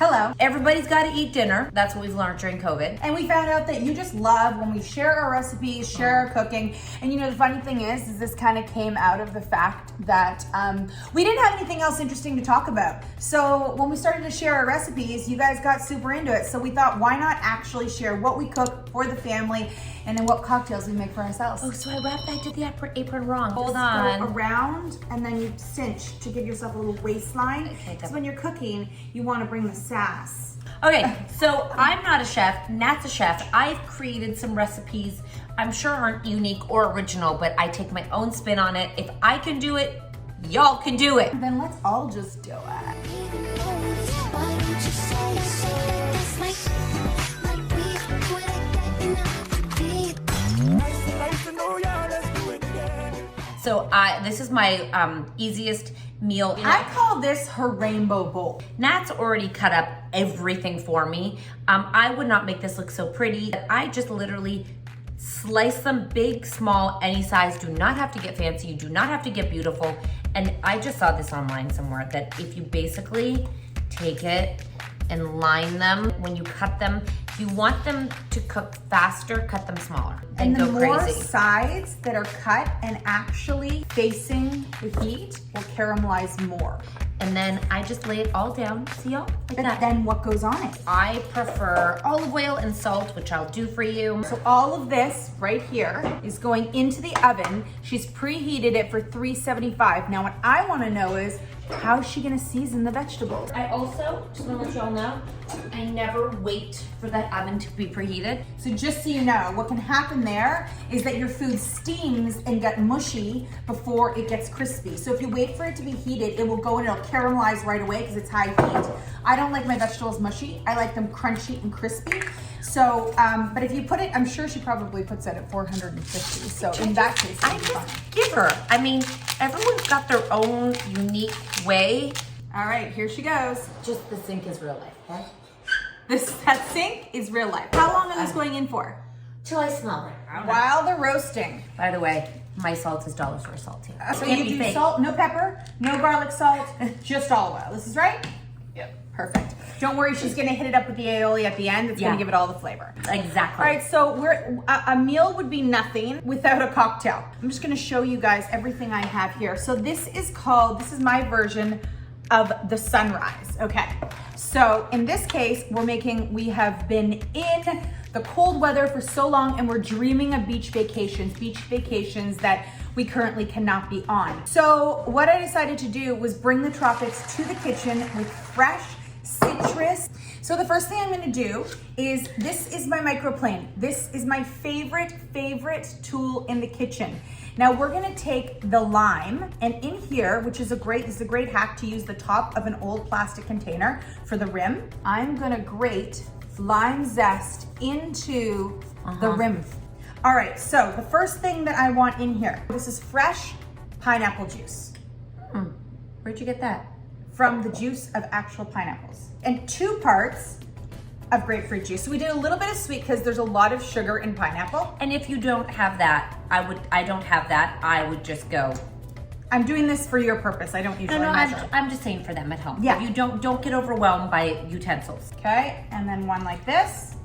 Hello. Everybody's got to eat dinner. That's what we've learned during COVID. And we found out that you just love when we share our recipes, share our cooking. And you know, the funny thing is this kind of came out of the fact that we didn't have anything else interesting to talk about. So when we started to share our recipes, you guys got super into it. So we thought, why not actually share what we cook for the family and then what cocktails we make for ourselves. Oh, so I did the apron wrong. Hold Just on. Go around and then you cinch to give yourself a little waistline. Okay, so when you're cooking, you want to bring the sass. Okay, so I'm not a chef, Nat's a chef. I've created some recipes I'm sure aren't unique or original, but I take my own spin on it. If I can do it, y'all can do it. Then let's all just do it. So this is my easiest meal. I call this her rainbow bowl. Nat's already cut up everything for me. I would not make this look so pretty. I just literally slice them big, small, any size. Do not have to get fancy. You do not have to get beautiful. And I just saw this online somewhere that if you basically take it and line them, when you cut them, if you want them to cook faster, cut them smaller and the go more crazy. sides that are cut and actually facing the heat will caramelize more. And then I just lay it all down, see y'all? Like But that. then what goes on it? I prefer olive oil and salt, which I'll do for you. So all of this right here is going into the oven. She's preheated it for 375. Now what I want to know is, how is she gonna season the vegetables? I also, just wanna let y'all know, I never wait for that oven to be preheated. So just so you know, what can happen there is that your food steams and get mushy before it gets crispy. So if you wait for it to be heated, it will go and it'll caramelize right away because it's high heat. I don't like my vegetables mushy. I like them crunchy and crispy. So, but if you put it, I'm sure she probably puts it at 450. So in that case, I just give her. I mean, everyone's got their own unique way. All right, here she goes. Just the sink is real life, okay? That sink is real life. How long are these going in for? Till I smell it. While they're roasting. By the way, my salt is dollar store salt too. So Can't you be do fake. salt, no pepper, no garlic salt, just olive oil. This is right? Yep. Perfect. Don't worry, she's gonna hit it up with the aioli at the end. It's gonna give it all the flavor. Exactly. All right, so a meal would be nothing without a cocktail. I'm just gonna show you guys everything I have here. So this is my version of the sunrise, okay? So in this case, we have been in the cold weather for so long and we're dreaming of beach vacations that we currently cannot be on. So what I decided to do was bring the tropics to the kitchen with fresh citrus. So the first thing I'm gonna do is, this is my Microplane. This is my favorite tool in the kitchen. Now we're gonna take the lime, and in here, which is this is a great hack to use the top of an old plastic container for the rim. I'm gonna grate lime zest into the rim. All right, so the first thing that I want in here, this is fresh pineapple juice. Where'd you get that? From the juice of actual pineapples. And 2 parts of grapefruit juice. So we did a little bit of sweet because there's a lot of sugar in pineapple. And if you don't have that, I would just go. I'm doing this for your purpose. I don't usually measure. I'm just saying for them at home. Yeah. If you don't get overwhelmed by utensils. Okay, and then one like this.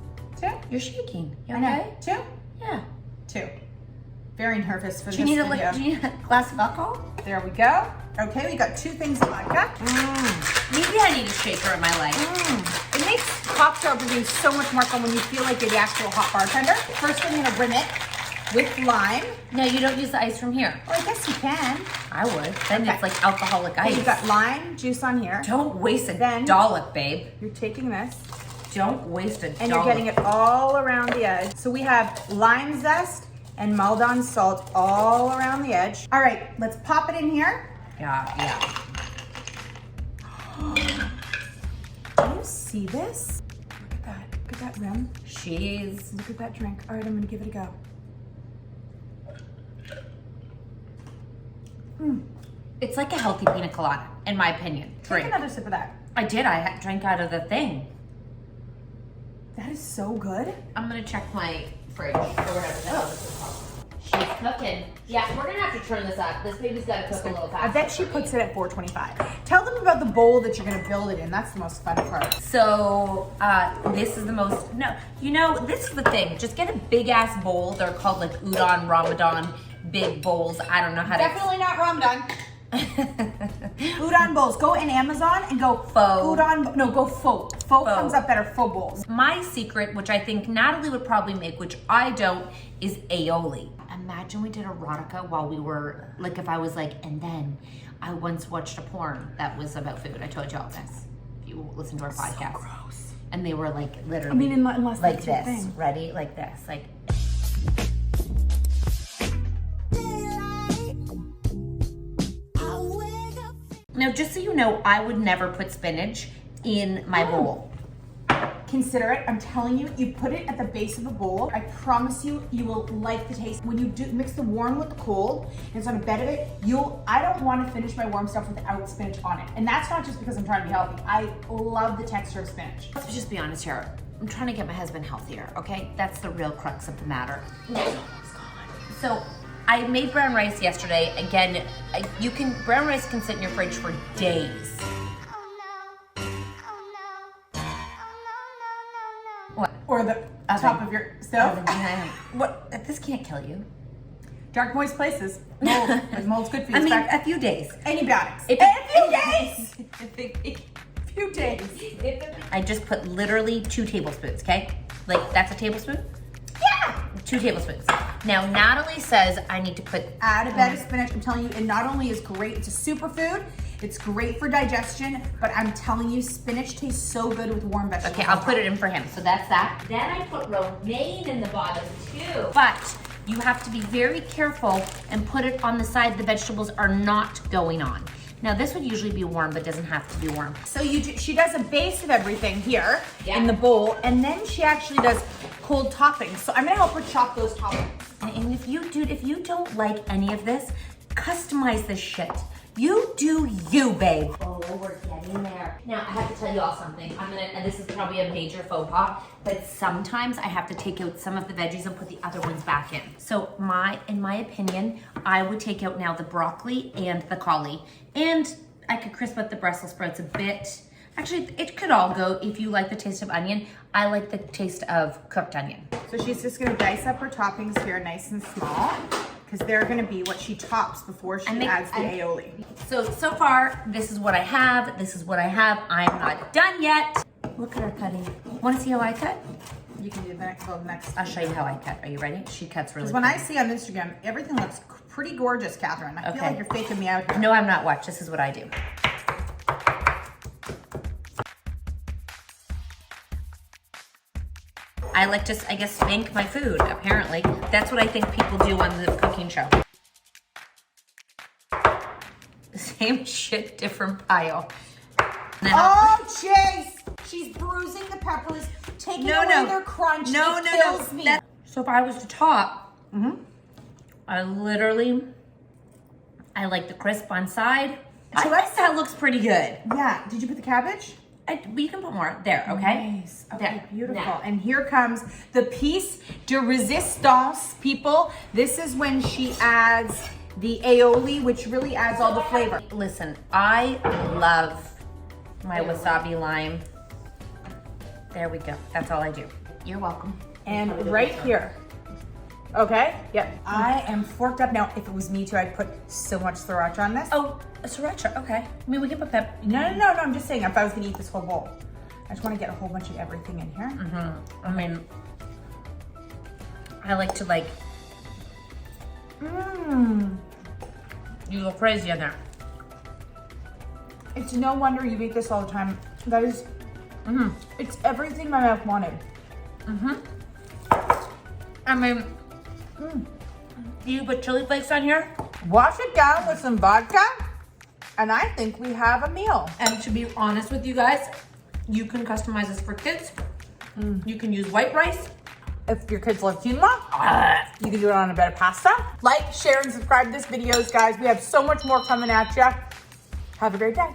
2. You're shaking. You I know. okay? 2. Yeah. 2. Very nervous for Do this you video. need a glass of alcohol? There we go. Okay, we got 2 things of vodka. Maybe I need a shaker in my life. It makes cocktail brewing so much more fun when you feel like you're the actual hot bartender. First, I'm gonna rim it with lime. No, you don't use the ice from here. Well, I guess you can. I would. Then Okay. it's like alcoholic Okay, ice. you've got lime juice on here. Don't waste a Then- dollop, babe. You're taking this. Don't waste a dollop. And you're getting it all around the edge. So we have lime zest and Maldon salt all around the edge. All right, let's pop it in here. Yeah. Do you see this? Look at that. Look at that rim. She's... Look at that drink. All right, I'm gonna give it a go. It's like a healthy pina colada, in my opinion. Take another sip of that. I did. I drank out of the thing. That is so good. I'm gonna check my fridge or whatever the hell this is called. She's cooking. Yeah, we're gonna have to turn this up. This baby's gotta cook a little faster. I bet she puts it at 425. Tell them about the bowl that you're gonna build it in. That's the most fun part. So, this is the most, no, you know, this is the thing. Just get a big ass bowl. They're called like udon, Ramadan, big bowls. I don't know how Definitely not Ramadan. Udon bowls. Go in Amazon and go Faux. udon. No, go faux. Faux comes up better. Faux bowls. My secret, which I think Natalie would probably make, which I don't, is aioli. Imagine we did erotica while we were, like if I was like, and then I once watched a porn that was about food. I told you all this. If you listen to our podcast. So gross. And they were like literally. I mean, unless like that's your this. thing. Ready? Like this. Like. Now, just so you know, I would never put spinach in my bowl. Consider it. I'm telling you, you put it at the base of the bowl. I promise you, you will like the taste. When you do mix the warm with the cold, and it's on a bed of it, I don't want to finish my warm stuff without spinach on it. And that's not just because I'm trying to be healthy. I love the texture of spinach. Let's just be honest here. I'm trying to get my husband healthier, okay? That's the real crux of the matter. So, I made brown rice yesterday. Again, brown rice can sit in your fridge for days. What? Or the top of your stove. What? This can't kill you. Dark, moist places. Mold. Mold's good for you. I mean, a few days. Antibiotics. A few days. I just put literally 2 tablespoons, okay? Like, that's a tablespoon? Yeah. 2 tablespoons. Now, Natalie says I need to put... Add a bed of spinach. I'm telling you, it not only is great, it's a superfood, it's great for digestion, but I'm telling you, spinach tastes so good with warm vegetables. Okay, I'll put it in for him. So that's that. Then I put romaine in the bottom too. But you have to be very careful and put it on the side the vegetables are not going on. Now this would usually be warm, but doesn't have to be warm. So she does a base of everything here Yeah. in the bowl, and then she actually does cold toppings. So I'm gonna help her chop those toppings. And if you don't like any of this, customize this shit. You do you, babe. Oh, we're getting there. Now, I have to tell you all something. And this is probably a major faux pas, but sometimes I have to take out some of the veggies and put the other ones back in. So in my opinion, I would take out now the broccoli and the cauli. And I could crisp up the Brussels sprouts a bit. Actually, it could all go if you like the taste of onion. I like the taste of cooked onion. So she's just gonna dice up her toppings here nice and small, because they're gonna be what she tops before she adds the aioli. So far, this is what I have. This is what I have. I'm not done yet. Look at her cutting. Want to see how I cut? You can do the next. I'll show you how I cut. Are you ready? She cuts really Because when I quick. see on Instagram, everything looks pretty gorgeous, Catherine. I feel like you're faking me out here. No, I'm not. Watch. This is what I do. I like to, I guess, spank my food, apparently. That's what I think people do on the cooking show. Same shit, different pile. Oh, Chase! She's bruising the peppers, taking away their crunch. It kills me. So if I was to top, I like the crisp on side. I think that looks pretty good. Yeah. Did you put the cabbage? But you can put more there, okay? Nice. Okay, There. beautiful. Now. And here comes the piece de resistance, people. This is when she adds the aioli, which really adds all the flavor. Listen, I love my wasabi lime. There we go. That's all I do. You're welcome. And right here. Okay? Yep. I am forked up. Now, if it was me too, I'd put so much sriracha on this. Oh, sriracha. Okay. I mean, we can put pep. No. I'm just saying, if I was gonna eat this whole bowl, I just want to get a whole bunch of everything in here. I mean, I like to you go crazy on there. It's no wonder you eat this all the time. That is, it's everything my mouth wanted. I mean, you put chili flakes on here? Wash it down with some vodka, and I think we have a meal. And to be honest with you guys, you can customize this for kids. You can use white rice. If your kids love quinoa, you can do it on a bed of pasta. Like, share, and subscribe to this videos, guys. We have so much more coming at you. Have a great day.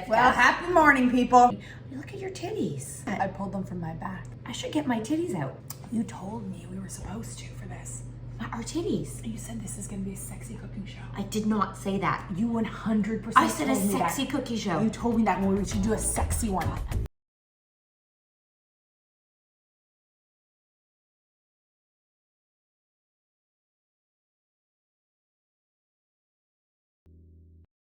Well, happy morning, people. Look at your titties. I pulled them from my back. I should get my titties out. You told me we were supposed to for this. Our titties. You said this is gonna be a sexy cooking show. I did not say that. You 100% I said a told me that. sexy cookie show. You told me that when we should do a sexy one.